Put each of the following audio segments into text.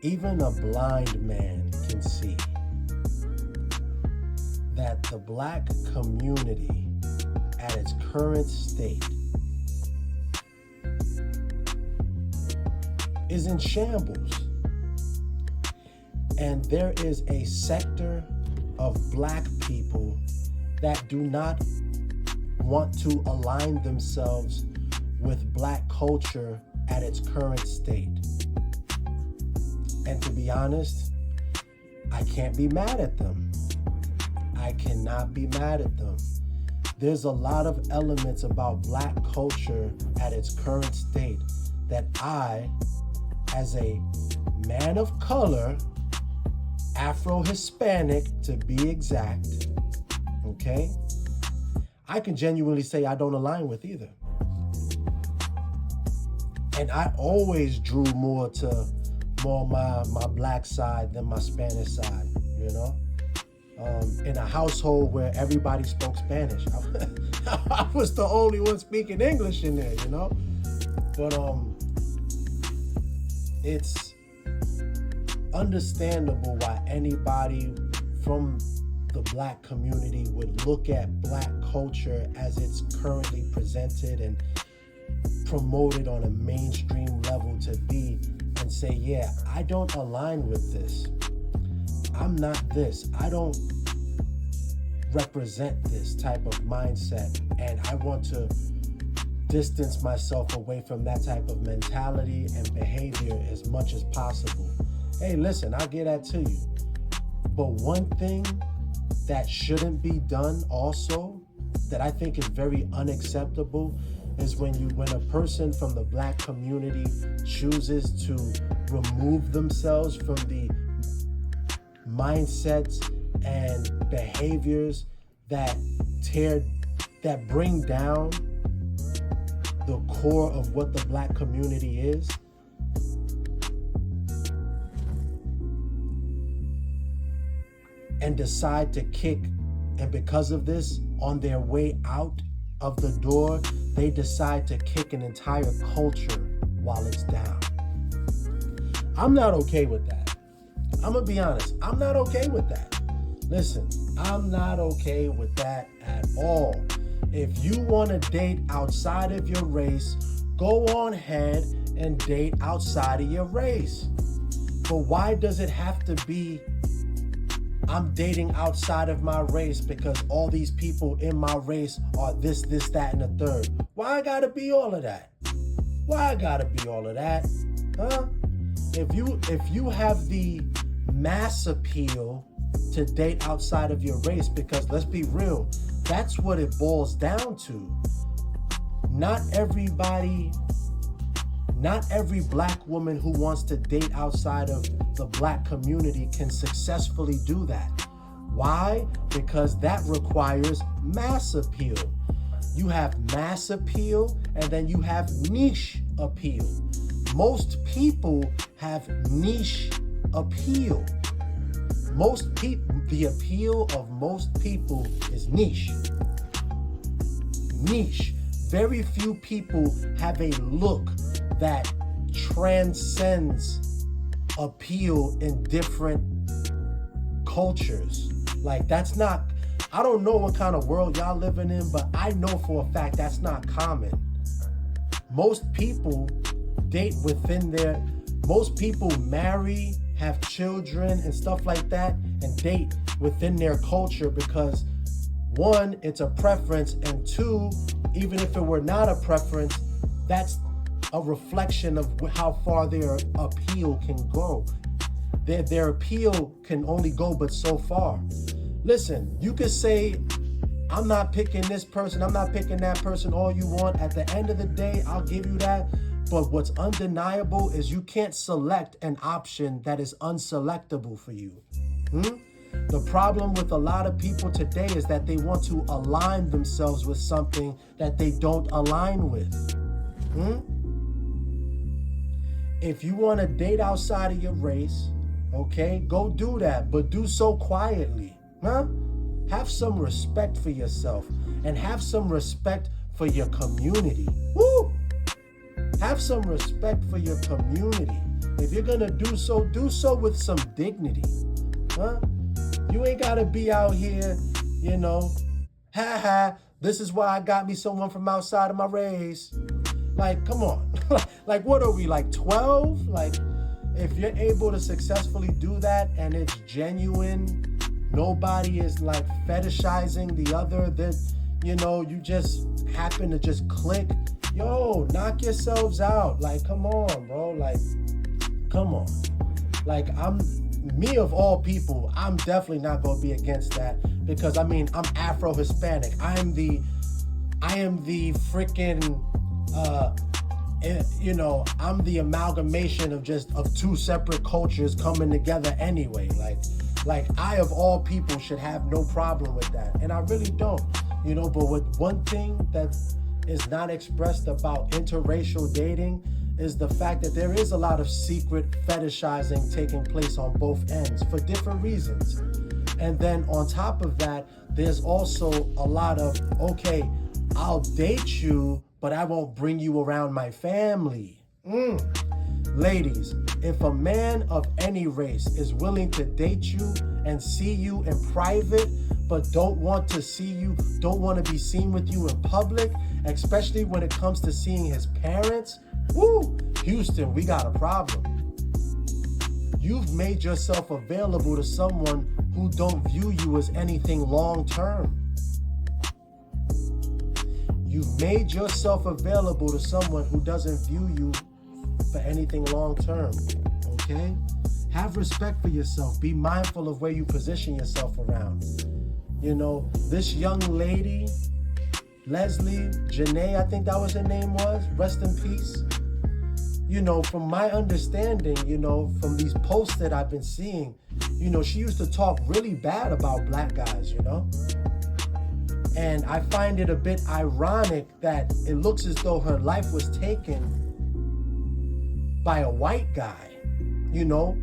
Even a blind man can see that the black community at its current state is in shambles. And there is a sector of black people that do not want to align themselves with black culture at its current state. And to be honest, I can't be mad at them. I cannot be mad at them. There's a lot of elements about black culture at its current state that I, as a man of color, Afro-Hispanic to be exact, okay, I can genuinely say I don't align with either. And I always drew more my black side than my Spanish side, you know? In a household where everybody spoke Spanish. I was the only one speaking English in there, you know? But it's understandable why anybody from the black community would look at black culture as it's currently presented and promoted on a mainstream level to be, and say, yeah, I don't align with this. I'm not this. I don't represent this type of mindset, and I want to distance myself away from that type of mentality and behavior as much as possible. Hey, listen, I'll get that to you. But one thing that shouldn't be done also, that I think is very unacceptable, is when a person from the black community chooses to remove themselves from the mindsets and behaviors that bring down the core of what the black community is. And decide to kick, and because of this, on their way out of the door, they decide to kick an entire culture while it's down. I'm not okay with that. I'm gonna be honest, I'm not okay with that. Listen, I'm not okay with that at all. If you wanna date outside of your race, go on ahead and date outside of your race. But why does it have to be I'm dating outside of my race because all these people in my race are this, that, and the third? Why I gotta be all of that? Why I gotta be all of that? Huh? If you have the mass appeal to date outside of your race, because let's be real, that's what it boils down to. Not every black woman who wants to date outside of the black community can successfully do that. Why? Because that requires mass appeal. You have mass appeal, and then you have niche appeal. Most people have niche appeal. The appeal of most people is niche. Niche. Very few people have a look that transcends appeal in different cultures. Like, that's not, I don't know what kind of world y'all living in, but I know for a fact that's not common. Most people date most people marry, have children and stuff like that, and date within their culture because, one, it's a preference, and two, even if it were not a preference, that's a reflection of how far their appeal can go. Their appeal can only go but so far. Listen, you could say, I'm not picking this person, I'm not picking that person, all you want. At the end of the day, I'll give you that. But what's undeniable is you can't select an option that is unselectable for you. The problem with a lot of people today is that they want to align themselves with something that they don't align with. If you want to date outside of your race, okay, go do that, but do so quietly. Have some respect for yourself and have some respect for your community. Woo! Have some respect for your community. If you're gonna do so with some dignity. Huh? You ain't gotta be out here, you know, this is why I got me someone from outside of my race. Like, come on. Like, what are we, like 12? Like, if you're able to successfully do that and it's genuine, nobody is like fetishizing the other, that, you know, you just happen to just click. Yo, knock yourselves out. Like, come on, bro. Like, come on. Like, me of all people, I'm definitely not gonna be against that, because I mean, I'm Afro-Hispanic. I am the freaking you know, I'm the amalgamation of two separate cultures coming together anyway. Like I of all people should have no problem with that, and I really don't, you know. But with one thing that is not expressed about interracial dating is the fact that there is a lot of secret fetishizing taking place on both ends for different reasons. And then on top of that, there's also a lot of, okay, I'll date you, but I won't bring you around my family. Ladies, if a man of any race is willing to date you and see you in private, but don't want to be seen with you in public, especially when it comes to seeing his parents, Houston, we got a problem. You've made yourself available to someone who don't view you as anything long term. You've made yourself available to someone who doesn't view you for anything long term, okay? Have respect for yourself. Be mindful of where you position yourself around. You know, this young lady, Leslie Janae, I think that was her name was, rest in peace. You know, from my understanding, you know, from these posts that I've been seeing, you know, she used to talk really bad about black guys, you know? And I find it a bit ironic that it looks as though her life was taken by a white guy. You know,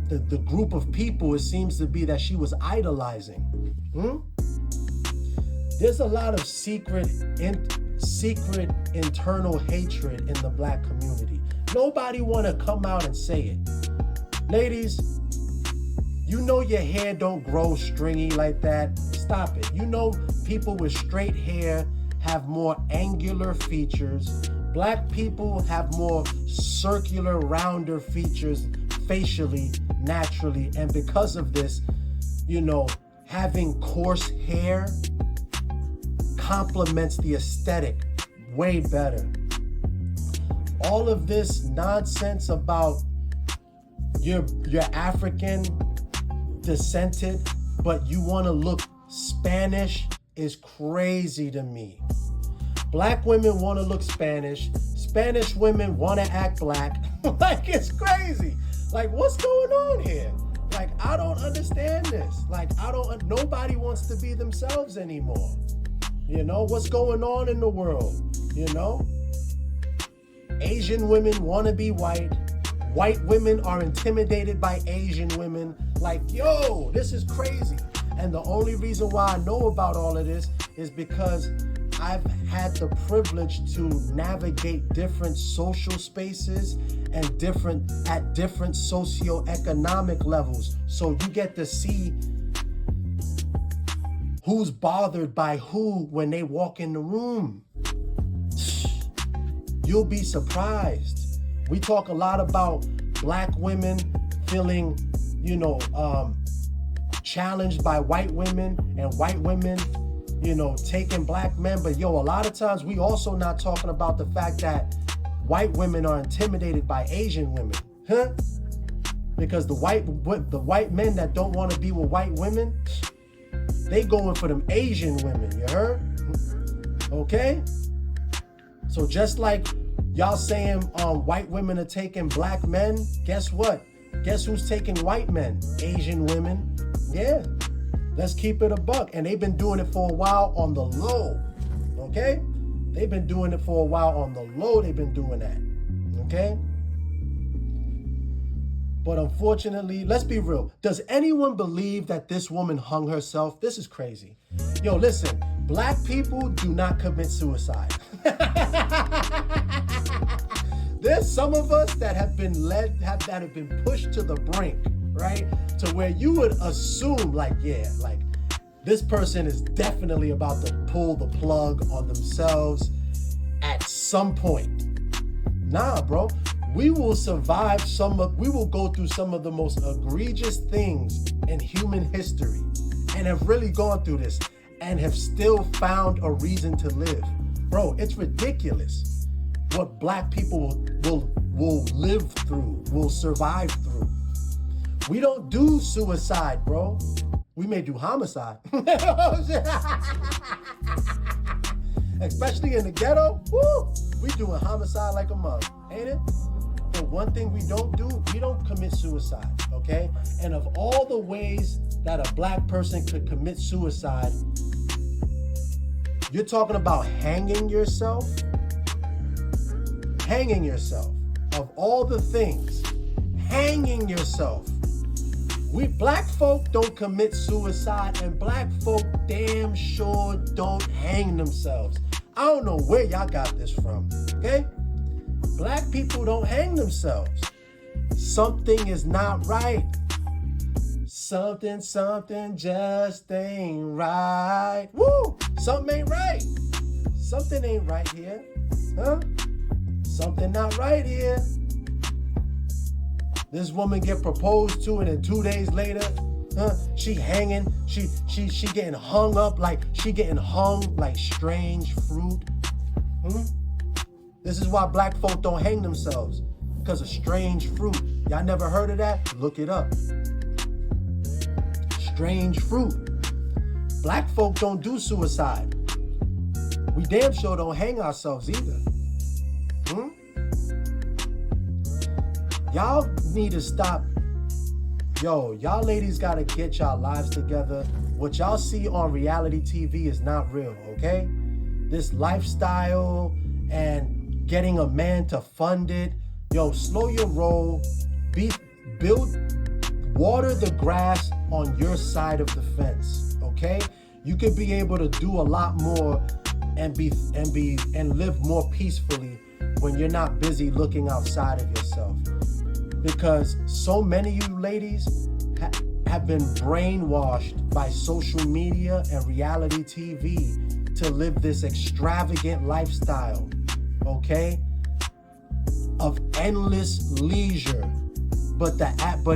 the group of people, it seems to be that she was idolizing. There's a lot of secret internal hatred in the black community. Nobody want to come out and say it. Ladies, you know your hair don't grow stringy like that. Stop it. You know people with straight hair have more angular features. Black people have more circular, rounder features facially, naturally. And because of this, you know, having coarse hair complements the aesthetic way better. All of this nonsense about you're African descended, but you want to look Spanish is crazy to me. Black women want to look Spanish. Spanish women want to act black. Like, it's crazy. Like, what's going on here? Like, I don't understand this. Like, nobody wants to be themselves anymore. You know, what's going on in the world? You know? Asian women want to be white. White women are intimidated by Asian women. Like, yo, this is crazy. And the only reason why I know about all of this is because I've had the privilege to navigate different social spaces and at different socioeconomic levels. So you get to see who's bothered by who when they walk in the room. You'll be surprised. We talk a lot about black women feeling, you know, challenged by white women, and white women, you know, taking black men. But yo, a lot of times we also not talking about the fact that white women are intimidated by Asian women, because the white men that don't want to be with white women, they going for them Asian women, you heard? Okay? So just like y'all saying white women are taking black men, guess what? Guess who's taking white men? Asian women. Yeah. Let's keep it a buck. And they've been doing it for a while on the low. Okay? They've been doing it for a while on the low. They've been doing that. Okay? But unfortunately, let's be real. Does anyone believe that this woman hung herself? This is crazy. Yo, listen, black people do not commit suicide. There's some of us that have been that have been pushed to the brink, right? To where you would assume, like, yeah, like this person is definitely about to pull the plug on themselves at some point. Nah, bro. We will survive we will go through some of the most egregious things in human history and have really gone through this and have still found a reason to live. Bro, it's ridiculous what black people will live through, will survive through. We don't do suicide, bro. We may do homicide. Especially in the ghetto, woo, we doing homicide like a mug, ain't it? But one thing we don't do, we don't commit suicide, okay? And of all the ways that a black person could commit suicide, you're talking about hanging yourself? Hanging yourself. Of all the things, hanging yourself. We black folk don't commit suicide, and black folk damn sure don't hang themselves. I don't know where y'all got this from, okay? Black people don't hang themselves. Something is not right. Something just ain't right. Woo! Something ain't right. Something ain't right here. Huh? Something not right here. This woman get proposed to, and then 2 days later, she hanging, she getting hung up like she getting hung like strange fruit. This is why black folk don't hang themselves, because of strange fruit. Y'all never heard of that? Look it up. Strange fruit. Black folk don't do suicide. We damn sure don't hang ourselves either. Y'all need to stop. Yo, y'all ladies gotta get y'all lives together. What y'all see on reality TV is not real, okay? This lifestyle and getting a man to fund it. Yo, slow your roll. Water the grass on your side of the fence, okay? You could be able to do a lot more and live more peacefully when you're not busy looking outside of yourself. Because so many of you ladies have been brainwashed by social media and reality TV to live this extravagant lifestyle, okay? Of endless leisure. But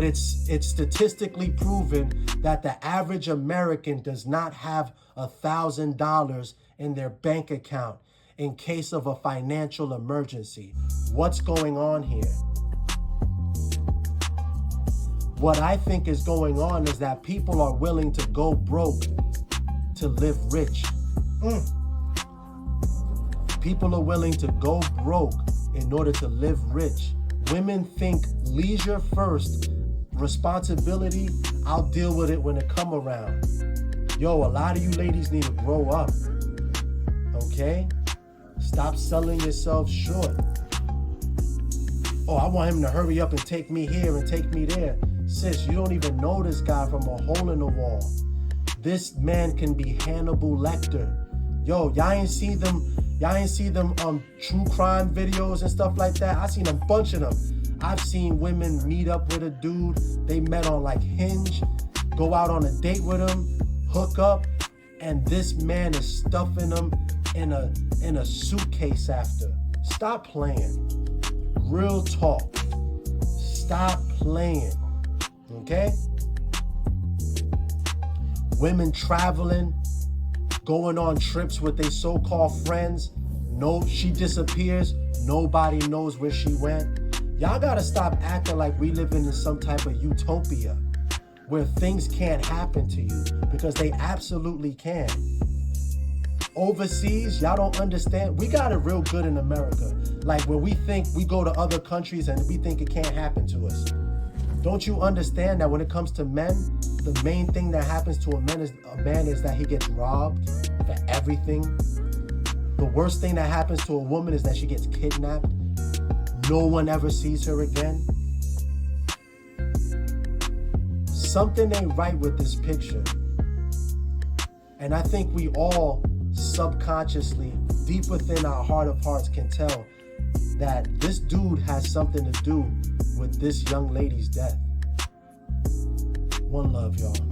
it's statistically proven that the average American does not have $1,000 in their bank account in case of a financial emergency. What's going on here? What I think is going on is that people are willing to go broke to live rich. People are willing to go broke in order to live rich. Women think leisure first, responsibility, I'll deal with it when it come around. Yo, a lot of you ladies need to grow up, okay? Stop selling yourself short. Oh, I want him to hurry up and take me here and take me there. Sis, you don't even know this guy from a hole in the wall. This man can be Hannibal Lecter. Yo, y'all ain't see them true crime videos and stuff like that. I seen a bunch of them. I've seen women meet up with a dude they met on like Hinge, go out on a date with him, hook up, and this man is stuffing them in a suitcase after. Stop playing. Real talk. Stop playing. Okay? Women traveling, going on trips with their so-called friends. No, she disappears. Nobody knows where she went. Y'all gotta stop acting like we live in some type of utopia where things can't happen to you, because they absolutely can. Overseas, y'all don't understand. We got it real good in America. Like where we think we go to other countries and we think it can't happen to us. Don't you understand that when it comes to men, the main thing that happens to a man is that he gets robbed for everything? The worst thing that happens to a woman is that she gets kidnapped. No one ever sees her again. Something ain't right with this picture. And I think we all subconsciously, deep within our heart of hearts, can tell that this dude has something to do with this young lady's death. One love, y'all.